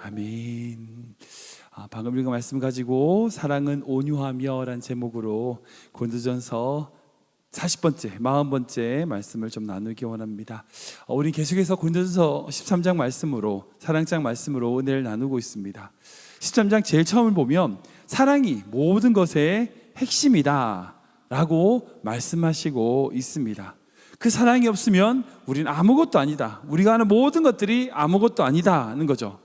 아멘. 방금 읽은 말씀 가지고 사랑은 온유하며 라는 제목으로 고린도전서 40번째, 40번째 말씀을 좀 나누기 원합니다. 우리 계속해서 고린도전서 13장 말씀으로, 사랑장 말씀으로 은혜를 나누고 있습니다. 13장 제일 처음을 보면 사랑이 모든 것의 핵심이다 라고 말씀하시고 있습니다. 그 사랑이 없으면 우리는 아무것도 아니다, 우리가 하는 모든 것들이 아무것도 아니다는 거죠.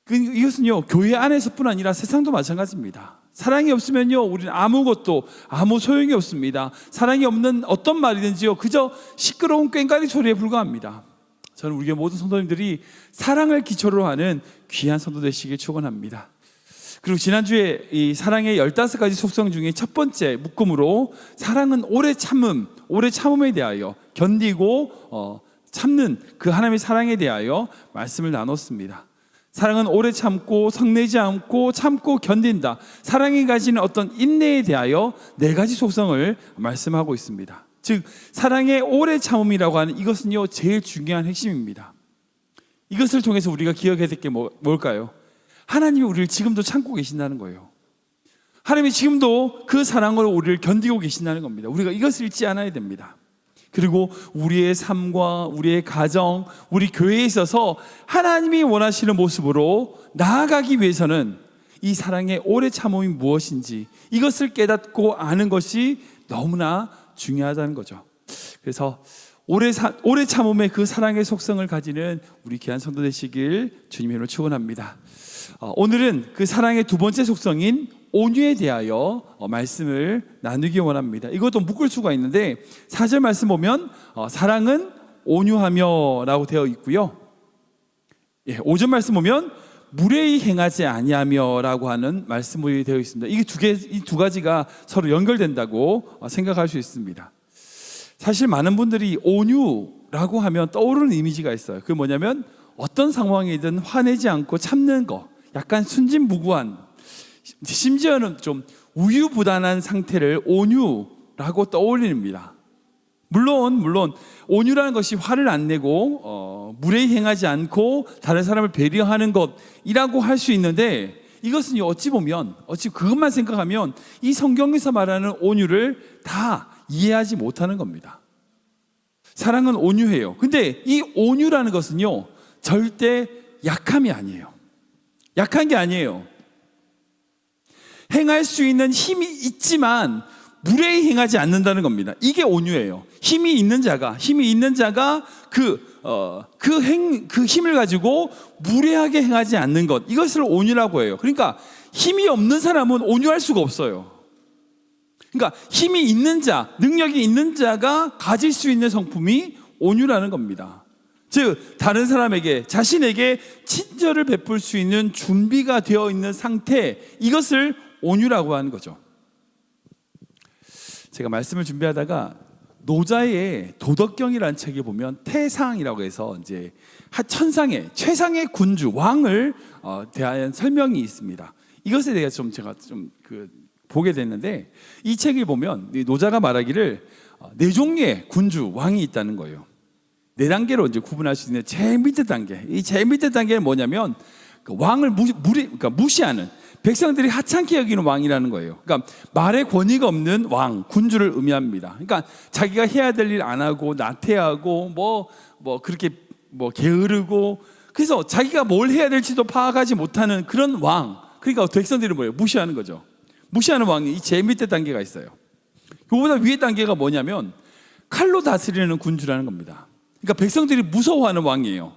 이것은요, 교회 안에서뿐 아니라 세상도 마찬가지입니다. 사랑이 없으면요, 우리는 아무것도 아무 소용이 없습니다. 사랑이 없는 어떤 말이든지요, 그저 시끄러운 꽹과리 소리에 불과합니다. 저는 우리 모든 성도님들이 사랑을 기초로 하는 귀한 성도 되시길 축원합니다. 그리고 지난주에 이 사랑의 15가지 속성 중에 첫 번째 묶음으로 사랑은 오래 참음에 대하여, 견디고 참는 그 하나님의 사랑에 대하여 말씀을 나눴습니다. 사랑은 오래 참고 성내지 않고 참고 견딘다. 사랑이 가지는 어떤 인내에 대하여 4가지 속성을 말씀하고 있습니다. 즉 사랑의 오래 참음이라고 하는 이것은요, 제일 중요한 핵심입니다. 이것을 통해서 우리가 기억해야 될 게 뭘까요? 하나님이 우리를 지금도 참고 계신다는 거예요. 하나님이 지금도 그 사랑으로 우리를 견디고 계신다는 겁니다. 우리가 이것을 잊지 않아야 됩니다. 그리고 우리의 삶과 우리의 가정, 우리 교회에 있어서 하나님이 원하시는 모습으로 나아가기 위해서는 이 사랑의 오래 참음이 무엇인지 이것을 깨닫고 아는 것이 너무나 중요하다는 거죠. 그래서 오래 참음의 그 사랑의 속성을 가지는 우리 귀한 성도 되시길 주님의 이름으로 축원합니다. 오늘은 그 사랑의 두 번째 속성인 온유에 대하여 말씀을 나누기 원합니다. 이것도 묶을 수가 있는데 4절 말씀 보면 사랑은 온유하며 라고 되어 있고요, 5절 말씀 보면 무례히 행하지 아니하며 라고 하는 말씀이 되어 있습니다. 이 두 가지가 서로 연결된다고 생각할 수 있습니다. 사실 많은 분들이 온유라고 하면 떠오르는 이미지가 있어요. 그게 뭐냐면 어떤 상황이든 화내지 않고 참는 거, 약간 순진무구한, 심지어는 좀 우유부단한 상태를 온유라고 떠올립니다. 물론 온유라는 것이 화를 안 내고 무례히 행하지 않고 다른 사람을 배려하는 것이라고 할 수 있는데, 이것은 어찌 그것만 생각하면 이 성경에서 말하는 온유를 다 이해하지 못하는 겁니다. 사랑은 온유해요. 근데 이 온유라는 것은요, 절대 약함이 아니에요. 약한 게 아니에요. 행할 수 있는 힘이 있지만 무례히 행하지 않는다는 겁니다. 이게 온유예요. 힘이 있는 자가 그 힘을 가지고 무례하게 행하지 않는 것, 이것을 온유라고 해요. 그러니까 힘이 없는 사람은 온유할 수가 없어요. 그러니까 힘이 있는 자, 능력이 있는 자가 가질 수 있는 성품이 온유라는 겁니다. 즉 다른 사람에게, 자신에게 친절을 베풀 수 있는 준비가 되어 있는 상태, 이것을 온유라고 하는 거죠. 제가 말씀을 준비하다가 노자의 도덕경이라는 책에 보면 태상이라고 해서 이제 천상의 최상의 군주, 왕을 대한 설명이 있습니다. 이것에 대해서 제가 보게 됐는데, 이 책을 보면 노자가 말하기를 4종류의 군주, 왕이 있다는 거예요. 4단계로 이제 구분할 수 있는 제일 밑에 단계. 이 제일 밑에 단계는 뭐냐면 그 왕을 무시하는, 백성들이 하찮게 여기는 왕이라는 거예요. 그러니까 말의 권위가 없는 왕, 군주를 의미합니다. 그러니까 자기가 해야 될 일 안 하고 나태하고 그렇게 게으르고, 그래서 자기가 뭘 해야 될지도 파악하지 못하는 그런 왕. 그러니까 백성들이 뭐예요? 무시하는 거죠. 무시하는 왕이 이 제일 밑에 단계가 있어요. 그보다 위에 단계가 뭐냐면 칼로 다스리는 군주라는 겁니다. 그러니까 백성들이 무서워하는 왕이에요.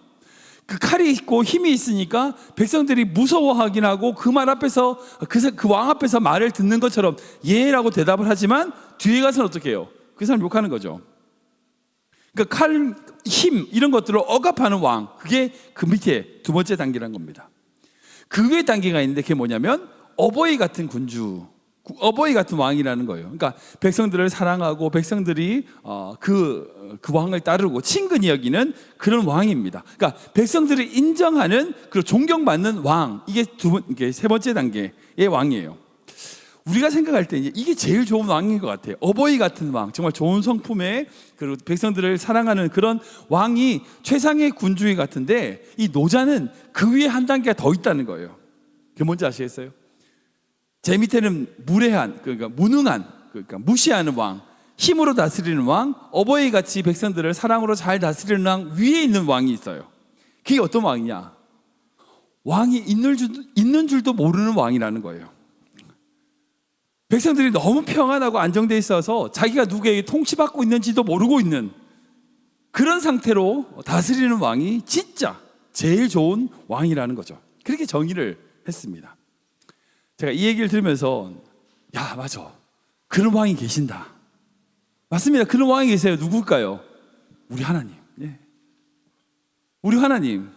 그 칼이 있고 힘이 있으니까 백성들이 무서워하긴 하고 그 말 앞에서, 그 왕 앞에서 말을 듣는 것처럼 예라고 대답을 하지만 뒤에 가서는 어떻게 해요? 그 사람 욕하는 거죠. 그러니까 칼, 힘 이런 것들을 억압하는 왕, 그게 그 밑에 두 번째 단계라는 겁니다. 그 위에 단계가 있는데 그게 뭐냐면 어버이 같은 군주, 어버이 같은 왕이라는 거예요. 그러니까 백성들을 사랑하고 백성들이 그 왕을 따르고 친근히 여기는 그런 왕입니다. 그러니까 백성들을 인정하는, 그리고 존경받는 왕, 이게 세 번째 단계의 왕이에요. 우리가 생각할 때 이게 제일 좋은 왕인 것 같아요. 어버이 같은 왕, 정말 좋은 성품에 그리고 백성들을 사랑하는 그런 왕이 최상의 군주의 같은데, 이 노자는 그 위에 한 단계가 더 있다는 거예요. 그게 뭔지 아시겠어요? 제 밑에는 무례한, 그러니까 무능한, 그러니까 무시하는 왕, 힘으로 다스리는 왕, 어버이 같이 백성들을 사랑으로 잘 다스리는 왕 위에 있는 왕이 있어요. 그게 어떤 왕이냐? 왕이 있는 줄도 모르는 왕이라는 거예요. 백성들이 너무 평안하고 안정되어 있어서 자기가 누구에게 통치받고 있는지도 모르고 있는 그런 상태로 다스리는 왕이 진짜 제일 좋은 왕이라는 거죠. 그렇게 정의를 했습니다. 제가 이 얘기를 들으면서 야, 맞아, 그런 왕이 계신다. 맞습니다. 그런 왕이 계세요. 누굴까요? 우리 하나님. 예. 우리 하나님.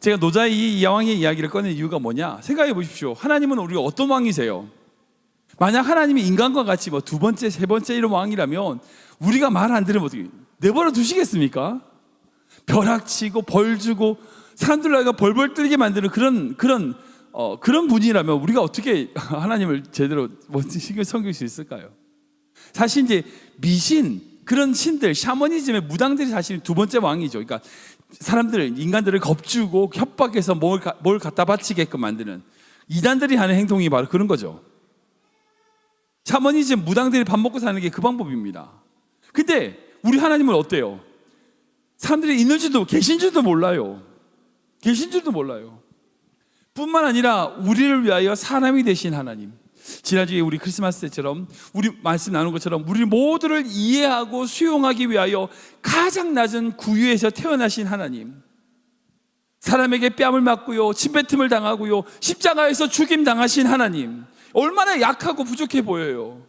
제가 노자의 이 왕의 이야기를 꺼낸 이유가 뭐냐? 생각해 보십시오. 하나님은 우리가 어떤 왕이세요? 만약 하나님이 인간과 같이 뭐 두 번째, 세 번째 이런 왕이라면 우리가 말 안 들으면 어떻게 내버려 두시겠습니까? 벼락치고 벌 주고 사람들과 벌벌 떨게 만드는 그런 분이라면 우리가 어떻게 하나님을 제대로 신경 섬길 수 있을까요? 사실 이제 미신, 그런 신들, 샤머니즘의 무당들이 사실 두 번째 왕이죠. 그러니까 사람들을, 인간들을 겁주고 협박해서 뭘 갖다 바치게끔 만드는 이단들이 하는 행동이 바로 그런 거죠. 샤머니즘 무당들이 밥 먹고 사는 게 그 방법입니다. 근데 우리 하나님은 어때요? 사람들이 있는 줄도, 계신 줄도 몰라요. 계신 줄도 몰라요. 뿐만 아니라 우리를 위하여 사람이 되신 하나님, 지난주에 우리 크리스마스 때처럼 우리 말씀 나눈 것처럼 우리 모두를 이해하고 수용하기 위하여 가장 낮은 구유에서 태어나신 하나님, 사람에게 뺨을 맞고요, 침뱉음을 당하고요, 십자가에서 죽임 당하신 하나님, 얼마나 약하고 부족해 보여요.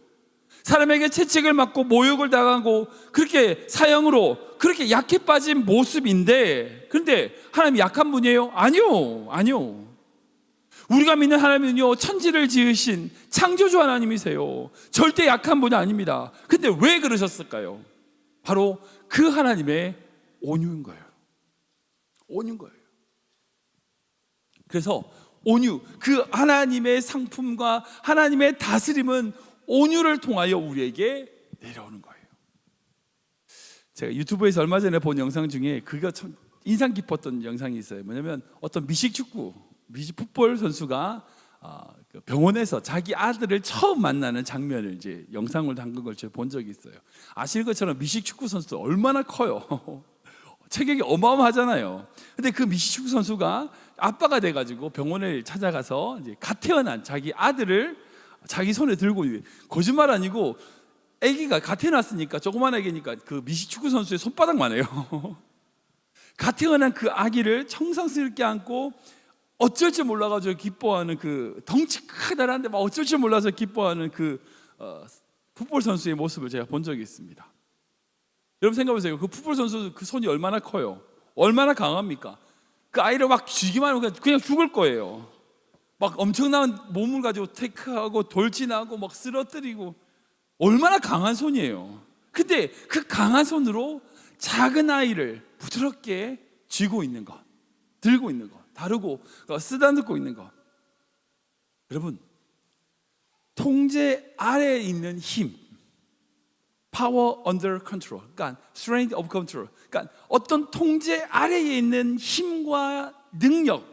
사람에게 채찍을 맞고 모욕을 당하고 그렇게 사형으로 그렇게 약해 빠진 모습인데, 그런데 하나님이 약한 분이에요? 아니요. 우리가 믿는 하나님은요, 천지를 지으신 창조주 하나님이세요. 절대 약한 분이 아닙니다. 근데 왜 그러셨을까요? 바로 그 하나님의 온유인 거예요. 온유인 거예요. 그래서 온유, 그 하나님의 상품과 하나님의 다스림은 온유를 통하여 우리에게 내려오는 거예요. 제가 유튜브에서 얼마 전에 본 영상 중에 그가 참 인상 깊었던 영상이 있어요. 뭐냐면 어떤 미식 풋볼 선수가 병원에서 자기 아들을 처음 만나는 장면을 이제 영상을 담근 걸 제가 본 적이 있어요. 아시는 것처럼 미식 축구 선수도 얼마나 커요. 체격이 어마어마하잖아요. 근데 그 미식 축구 선수가 아빠가 돼가지고 병원을 찾아가서 이제 갓 태어난 자기 아들을 자기 손에 들고, 거짓말 아니고 아기가 갓 태어났으니까 조그만 아기니까 그 미식 축구 선수의 손바닥만 해요. 갓 태어난 그 아기를 청성스럽게 안고 어쩔 줄 몰라가지고 기뻐하는 그 덩치 크다란데 막 어쩔 줄 몰라서 기뻐하는 그 풋볼 선수의 모습을 제가 본 적이 있습니다. 여러분 생각해보세요. 그 풋볼 선수 그 손이 얼마나 커요? 얼마나 강합니까? 그 아이를 막 쥐기만 하면 그냥 죽을 거예요. 막 엄청난 몸을 가지고 테크하고 돌진하고 막 쓰러뜨리고, 얼마나 강한 손이에요. 근데 그 강한 손으로 작은 아이를 부드럽게 쥐고 있는 것, 들고 있는 것, 다루고 쓰다듬고 있는 것. 여러분, 통제 아래에 있는 힘, power under control, 그러니까 strength of control, 그러니까 어떤 통제 아래에 있는 힘과 능력,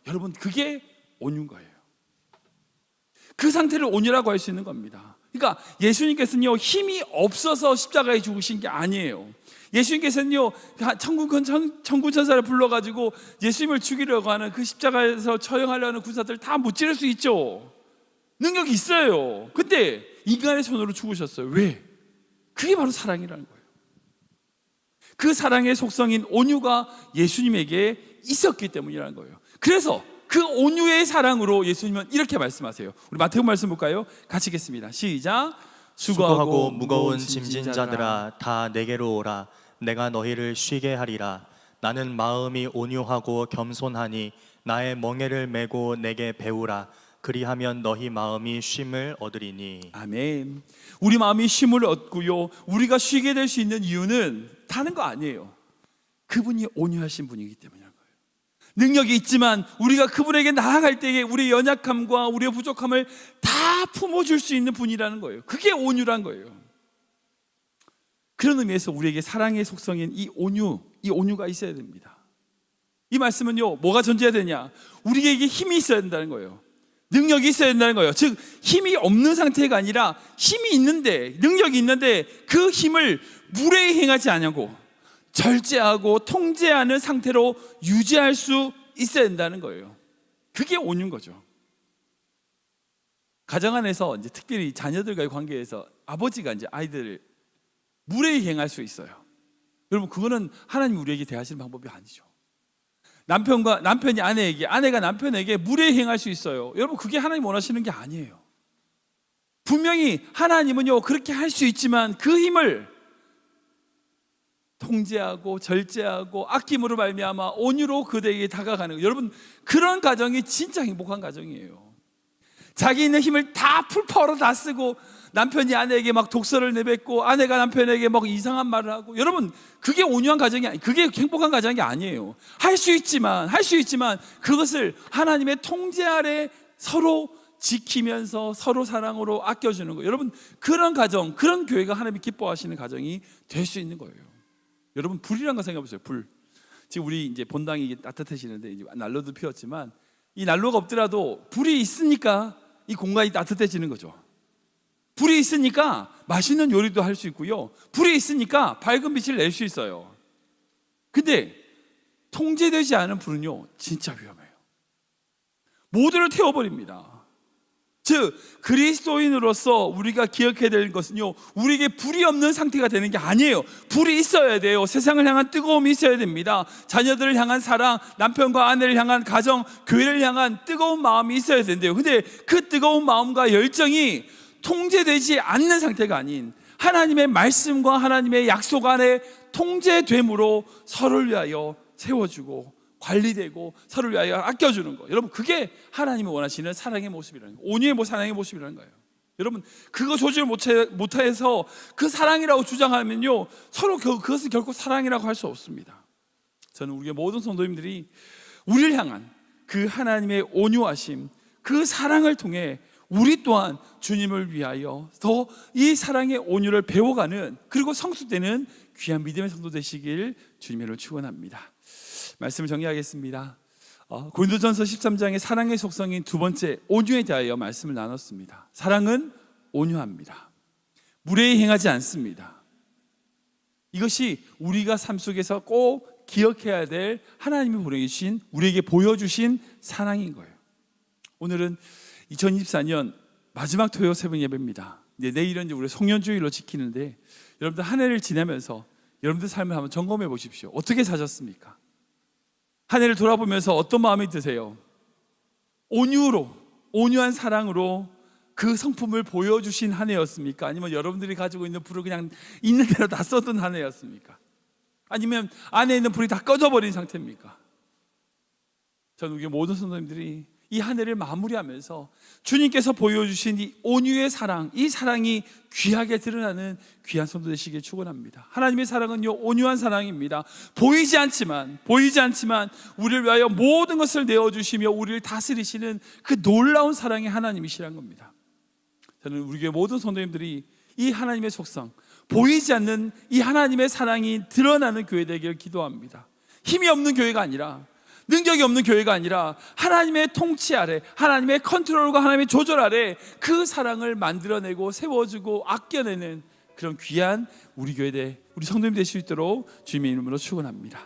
여러분 그게 온유인 거예요. 그 상태를 온유라고 할 수 있는 겁니다. 그러니까 예수님께서는요, 힘이 없어서 십자가에 죽으신 게 아니에요. 예수님께서는요, 천군 천사를 불러가지고 예수님을 죽이려고 하는 그 십자가에서 처형하려는 군사들 다 무찌를 수 있죠. 능력이 있어요. 근데 인간의 손으로 죽으셨어요. 왜? 그게 바로 사랑이라는 거예요. 그 사랑의 속성인 온유가 예수님에게 있었기 때문이라는 거예요. 그래서 그 온유의 사랑으로 예수님은 이렇게 말씀하세요. 우리 마태복음 말씀 볼까요? 같이 읽겠습니다. 시작. 수고하고 무거운 짐진 자들아 다 내게로 오라. 내가 너희를 쉬게 하리라. 나는 마음이 온유하고 겸손하니 나의 멍에를 메고 내게 배우라. 그리하면 너희 마음이 쉼을 얻으리니. 아멘. 우리 마음이 쉼을 얻고요, 우리가 쉬게 될 수 있는 이유는 다른 거 아니에요. 그분이 온유하신 분이기 때문이라는 거예요. 능력이 있지만 우리가 그분에게 나아갈 때에 우리의 연약함과 우리의 부족함을 다 품어줄 수 있는 분이라는 거예요. 그게 온유란 거예요. 그런 의미에서 우리에게 사랑의 속성인 이 온유가 있어야 됩니다. 이 말씀은요, 뭐가 존재해야 되냐? 우리에게 힘이 있어야 된다는 거예요. 능력이 있어야 된다는 거예요. 즉 힘이 없는 상태가 아니라 힘이 있는데, 능력이 있는데 그 힘을 무례히 행하지 않냐고 절제하고 통제하는 상태로 유지할 수 있어야 된다는 거예요. 그게 온유인 거죠. 가정 안에서 이제 특별히 자녀들과의 관계에서 아버지가 이제 아이들을 무례히 행할 수 있어요. 여러분, 그거는 하나님 우리에게 대하시는 방법이 아니죠. 남편이 아내에게, 아내가 남편에게 무례히 행할 수 있어요. 여러분, 그게 하나님 원하시는 게 아니에요. 분명히 하나님은요, 그렇게 할 수 있지만 그 힘을 통제하고 절제하고 아낌으로 말미암아 온유로 그대에게 다가가는 거예요. 여러분, 그런 가정이 진짜 행복한 가정이에요. 자기 있는 힘을 다 풀파워로 다 쓰고 남편이 아내에게 막 독설을 내뱉고 아내가 남편에게 막 이상한 말을 하고, 여러분, 그게 온유한 가정이 아니, 그게 행복한 가정이 아니에요. 할 수 있지만 그것을 하나님의 통제 아래 서로 지키면서 서로 사랑으로 아껴주는 거예요. 여러분, 그런 가정, 그런 교회가 하나님이 기뻐하시는 가정이 될 수 있는 거예요. 여러분, 불이란 거 생각해 보세요. 불. 지금 우리 이제 본당이 이게 따뜻해지는데 이제 난로도 피웠지만 이 난로가 없더라도 불이 있으니까 이 공간이 따뜻해지는 거죠. 불이 있으니까 맛있는 요리도 할 수 있고요. 불이 있으니까 밝은 빛을 낼 수 있어요. 근데 통제되지 않은 불은요, 진짜 위험해요. 모두를 태워버립니다. 즉 그리스도인으로서 우리가 기억해야 될 것은요, 우리에게 불이 없는 상태가 되는 게 아니에요. 불이 있어야 돼요. 세상을 향한 뜨거움이 있어야 됩니다. 자녀들을 향한 사랑, 남편과 아내를 향한 가정, 교회를 향한 뜨거운 마음이 있어야 된대요. 근데 그 뜨거운 마음과 열정이 통제되지 않는 상태가 아닌 하나님의 말씀과 하나님의 약속 안에 통제됨으로 서로를 위하여 세워주고 관리되고 서로를 위하여 아껴주는 거. 여러분, 그게 하나님이 원하시는 사랑의 모습이라는 거예요. 온유의 사랑의 모습이라는 거예요. 여러분, 그거 조절 못해서 그 사랑이라고 주장하면요, 서로 그것은 결코 사랑이라고 할 수 없습니다. 저는 우리의 모든 성도님들이 우리를 향한 그 하나님의 온유하심, 그 사랑을 통해 우리 또한 주님을 위하여 더 이 사랑의 온유를 배워가는, 그리고 성숙되는 귀한 믿음의 성도 되시길 주님으로 축원합니다. 말씀을 정리하겠습니다. 고린도전서 13장의 사랑의 속성인 두 번째 온유에 대하여 말씀을 나눴습니다. 사랑은 온유합니다. 무례히 행하지 않습니다. 이것이 우리가 삶 속에서 꼭 기억해야 될 하나님이 보내주신, 우리에게 보여주신 사랑인 거예요. 오늘은 2024년 마지막 토요 새벽 예배입니다. 내일은 우리 송년주일로 지키는데, 여러분들 한 해를 지내면서 여러분들 삶을 한번 점검해 보십시오. 어떻게 사셨습니까? 한 해를 돌아보면서 어떤 마음이 드세요? 온유한 사랑으로 그 성품을 보여주신 한 해였습니까? 아니면 여러분들이 가지고 있는 불을 그냥 있는 대로 다 쏟은 한 해였습니까? 아니면 안에 있는 불이 다 꺼져버린 상태입니까? 저는 우리 모든 성도님들이 이 한 해를 마무리하면서 주님께서 보여주신 이 온유의 사랑, 이 사랑이 귀하게 드러나는 귀한 성도 되시길 축원합니다. 하나님의 사랑은요, 온유한 사랑입니다. 보이지 않지만 우리를 위하여 모든 것을 내어주시며 우리를 다스리시는 그 놀라운 사랑의 하나님이시란 겁니다. 저는 우리 교회 모든 성도님들이 이 하나님의 속성, 보이지 않는 이 하나님의 사랑이 드러나는 교회 되기를 기도합니다. 힘이 없는 교회가 아니라, 능력이 없는 교회가 아니라 하나님의 통치 아래, 하나님의 컨트롤과 하나님의 조절 아래 그 사랑을 만들어내고 세워주고 아껴내는 그런 귀한 우리 교회 우리 성도님 될 수 있도록 주님의 이름으로 축원합니다.